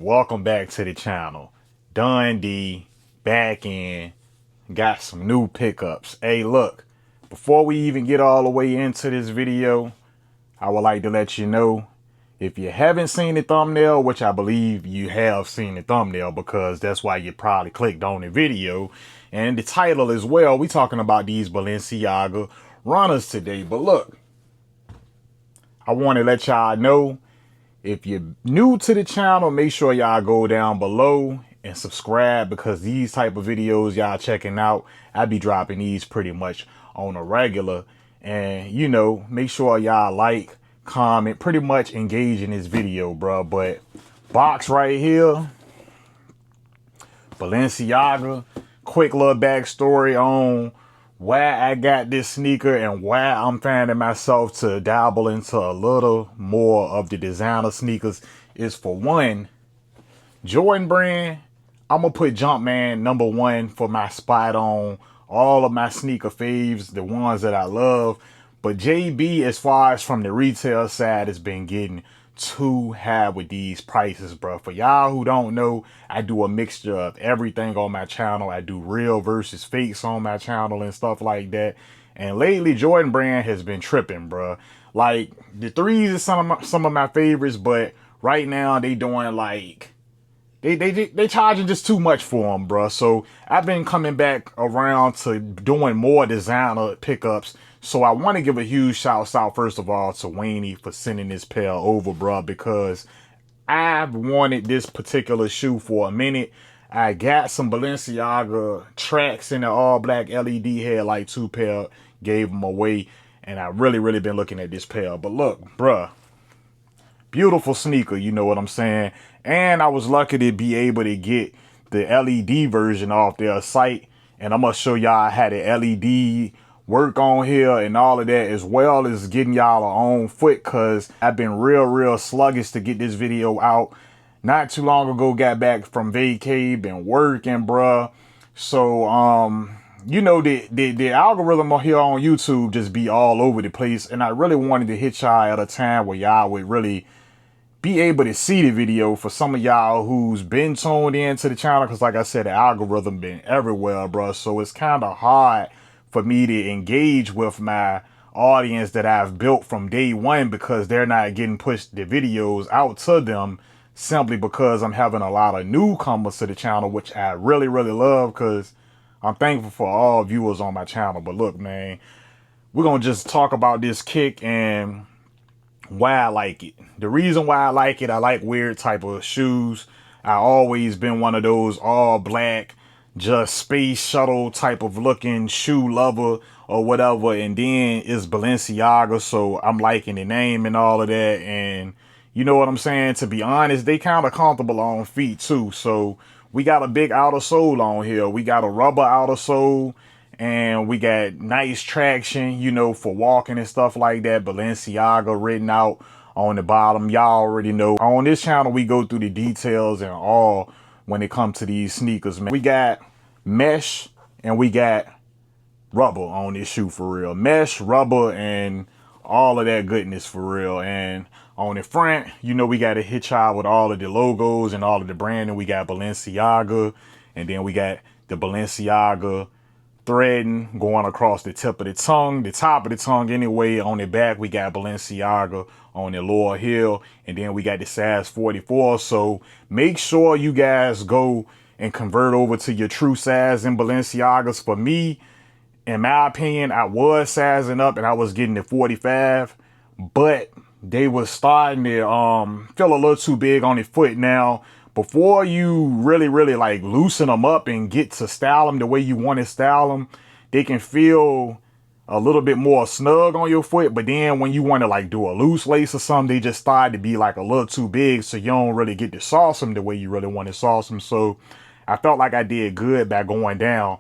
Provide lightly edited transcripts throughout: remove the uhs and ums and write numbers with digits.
Welcome back to the channel. Dundee, back in, got some new pickups. Hey, look, before we even get all the way into this video, I would like to let you know, if you haven't seen the thumbnail, which I believe you have seen the thumbnail because that's why you probably clicked on the video, and the title as well, we talking about these Balenciaga Runners today. But look, I want to let y'all know, if you're new to the channel, make sure y'all go down below and subscribe, because these type of videos y'all checking out, I be dropping these pretty much on a regular. And you know, make sure y'all like, comment, pretty much engage in this video, bro. But box right here, Balenciaga. Quick little backstory on why I got this sneaker and why I'm finding myself to dabble into a little more of the designer sneakers is, for one, Jordan brand. I'm gonna put Jumpman #1 for my spot on all of my sneaker faves, the ones that I love. But JB, as far as from the retail side, has been getting too high with these prices, bro. For y'all who don't know, I do a mixture of everything on my channel. I do real versus fakes on my channel and stuff like that. And lately, Jordan brand has been tripping, bro. Like, the threes is some of my favorites, but right now they doing like, they charging just too much for them, bro. So I've been coming back around to doing more designer pickups. So I want to give a huge shout out, first of all, to Wayne for sending this pair over, bro, because I've wanted this particular shoe for a minute. I got some Balenciaga tracks in the all black LED headlight, 2 pair, gave them away, and I really been looking at this pair. But look, bruh, beautiful sneaker, you know what I'm saying? And I was lucky to be able to get the LED version off their site, and I'm gonna show y'all how the LED work on here and all of that, as well as getting y'all on foot, because I've been real sluggish to get this video out. Not too long ago, got back from vacay, been working, bruh. So you know, the algorithm here on YouTube just be all over the place, and I really wanted to hit y'all at a time where y'all would really be able to see the video. For some of y'all who's been tuned into the channel, because like I said, the algorithm been everywhere, bro. So it's kind of hard for me to engage with my audience that I've built from day one, because they're not getting pushed the videos out to them, simply because I'm having a lot of newcomers to the channel, which I really love, because I'm thankful for all viewers on my channel. But look, man, we're gonna just talk about this kick and why I like it. The reason why I like it, I like weird type of shoes. I always been one of those all black, just space shuttle type of looking shoe lover or whatever. And then it's Balenciaga, so I'm liking the name and all of that. And you know what I'm saying? To be honest, they kind of comfortable on feet too. So we got a big outer sole on here. We got a rubber outer sole, and we got nice traction, you know, for walking and stuff like that. Balenciaga written out on the bottom. Y'all already know. On this channel, we go through the details and all when it comes to these sneakers, man. We got mesh and we got rubber on this shoe, for real. Mesh, rubber, and all of that goodness, for real. And on the front, you know, we got a hitchhike with all of the logos and all of the branding. We got Balenciaga, and then we got the Balenciaga threading going across the tip of the tongue, the top of the tongue anyway. On the back, we got Balenciaga on the lower heel, and then we got the size 44. So make sure you guys go and convert over to your true size in Balenciagas. For me, in my opinion, I was sizing up and I was getting the 45, but they was starting to feel a little too big on the foot. Now, before you really like loosen them up and get to style them the way you want to style them, they can feel a little bit more snug on your foot. But then when you want to like do a loose lace or something, they just start to be like a little too big, so you don't really get to sauce them the way you really want to sauce them. So I felt like I did good by going down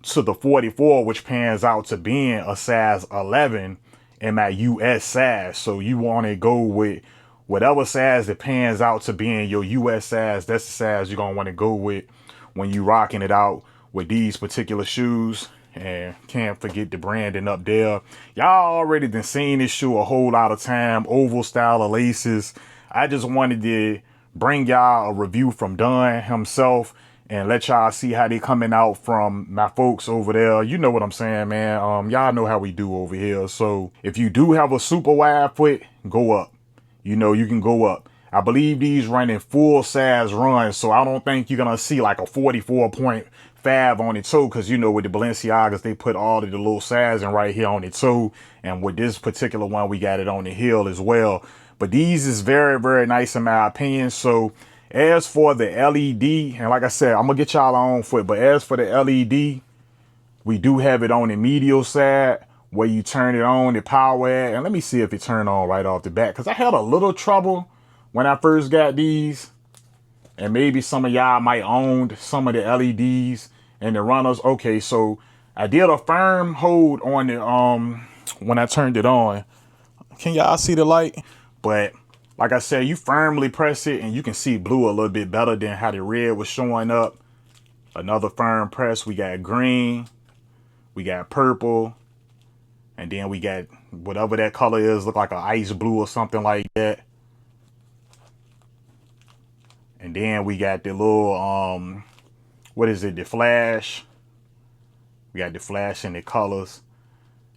to the 44, which pans out to being a size 11 in my US size. So you want to go with whatever size that pans out to being your US size. That's the size you're going to want to go with when you rocking it out with these particular shoes. And can't forget the branding up there. Y'all already been seeing this shoe a whole lot of time. Oval style of laces. I just wanted to bring y'all a review from Dunn himself and let y'all see how they coming out from my folks over there. You know what I'm saying, man. Y'all know how we do over here. So if you do have a super wide foot, go up. You know, you can go up. I believe these running full size runs, so I don't think you're gonna see like a 44.5 on the toe, because you know with the Balenciagas they put all of the little sizing right here on the toe, and with this particular one we got it on the heel as well. But these is very, very nice in my opinion. So as for the LED, and like I said, I'm gonna get y'all on foot, but as for the LED, we do have it on the medial side where you turn it on, the power at, and let me see if it turned on right off the bat, because I had a little trouble when I first got these, and maybe some of y'all might owned some of the LEDs and the runners. Okay, so I did a firm hold on the when I turned it on. Can y'all see the light? But like I said, you firmly press it and you can see blue a little bit better than how the red was showing up. Another firm press. We got green, we got purple, and then we got whatever that color is, look like an ice blue or something like that. And then we got the little, what is it, the flash. We got the flash and the colors.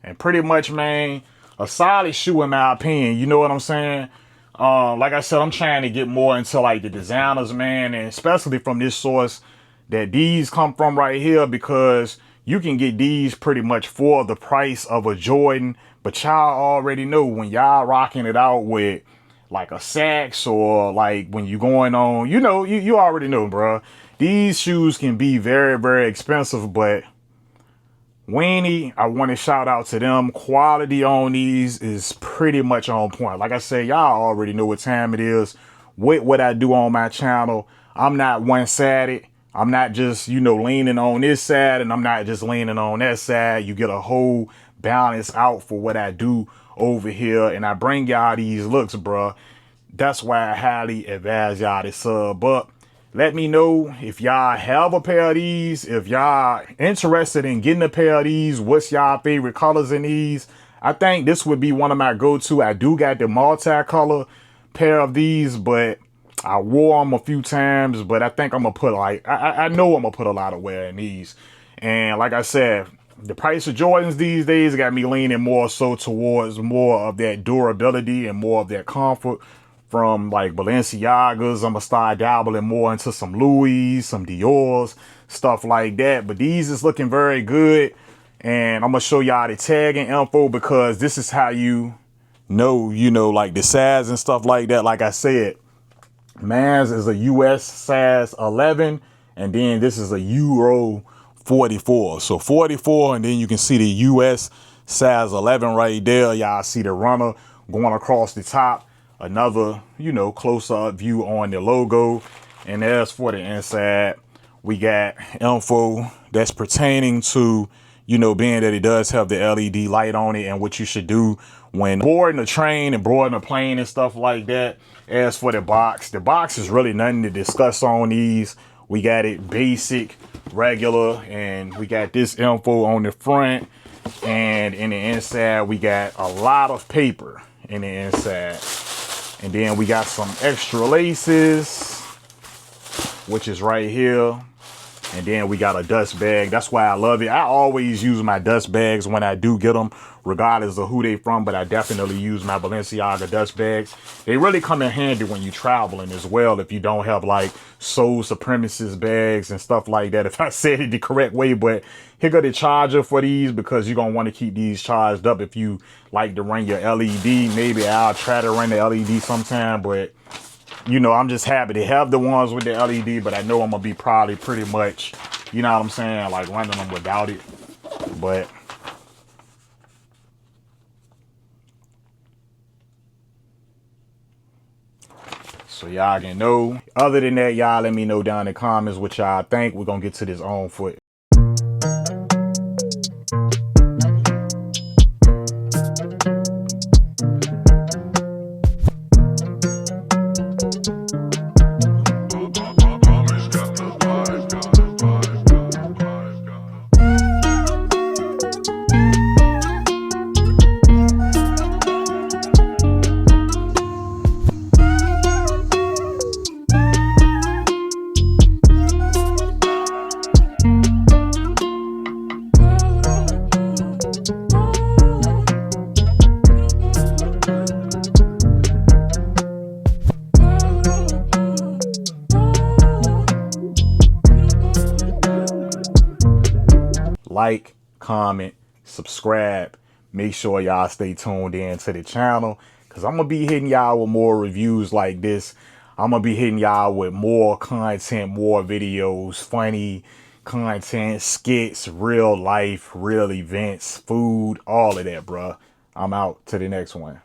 And pretty much, man, a solid shoe in my opinion. You know what I'm saying? Like I said, I'm trying to get more into like the designers, man, and especially from this source that these come from right here, because you can get these pretty much for the price of a Jordan. But y'all already know when y'all rocking it out with like a Saks, or like when you going on, you know, you already know, bro. These shoes can be very, very expensive, but Weenie, I want to shout out to them. Quality on these is pretty much on point. Like I said, y'all already know what time it is with what I do on my channel. I'm not one-sided. I'm not just, you know, leaning on this side, and I'm not just leaning on that side. You get a whole balance out for what I do over here, and I bring y'all these looks, bruh. That's why I highly advise y'all to sub up. Let me know if y'all have a pair of these, if y'all interested in getting a pair of these, what's y'all favorite colors in these. I think this would be one of my go-to. I do got the multicolor pair of these, but I wore them a few times, but I think I'm gonna put like, I know I'm gonna put a lot of wear in these. And like I said, the price of Jordans these days got me leaning more so towards more of that durability and more of that comfort from like Balenciagas. I'm gonna start dabbling more into some Louis, some Dior's, stuff like that. But these is looking very good, and I'm gonna show y'all the tagging info, because this is how you know, like the size and stuff like that. Like I said, man's is a US size 11, and then this is a Euro 44. So 44, and then you can see the US size 11 right there. Y'all see the runner going across the top. Another, you know, closer up view on the logo. And as for the inside, we got info that's pertaining to, you know, being that it does have the LED light on it, and what you should do when boarding a train and boarding a plane and stuff like that. As for the box is really nothing to discuss on these. We got it basic, regular, and we got this info on the front, and in the inside we got a lot of paper in the inside. And then we got some extra laces, which is right here. And then we got a dust bag. That's why I love it. I always use my dust bags when I do get them, regardless of who they from. But I definitely use my Balenciaga dust bags. They really come in handy when you're traveling as well, if you don't have like Soul Supremacist bags and stuff like that, if I said it the correct way. But here go the charger for these, because you're going to want to keep these charged up if you like to run your LED. Maybe I'll try to run the LED sometime, but you know, I'm just happy to have the ones with the LED, but I know I'm going to be probably pretty much, you know what I'm saying, like running them without it. But so y'all can know. Other than that, y'all let me know down in the comments what y'all think. We're going to get to this on foot. like, comment, subscribe. Make sure y'all stay tuned in to the channel, because I'm going to be hitting y'all with more reviews like this. I'm going to be hitting y'all with more content, more videos, funny content, skits, real life, real events, food, all of that, bruh. I'm out to the next one.